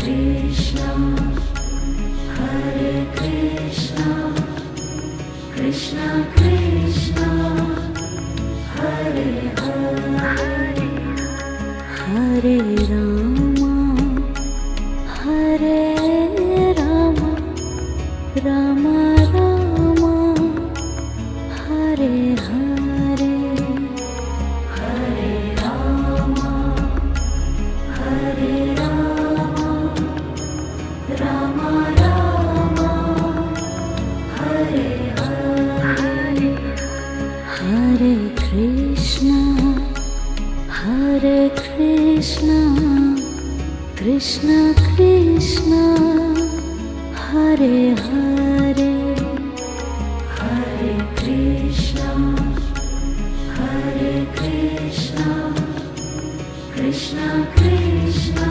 Krishna, Hare Krishna, Krishna Krishna, Hare Hare, Hare Rama, Hare Rama, Rama Rama, Hare Hare, Hare Rama, Hare Rama, Rama Rama, Hare Hare, Hare Krishna, Hare Krishna, Krishna Krishna, Hare Hare, Hare Krishna, Hare Krishna, Krishna Krishna,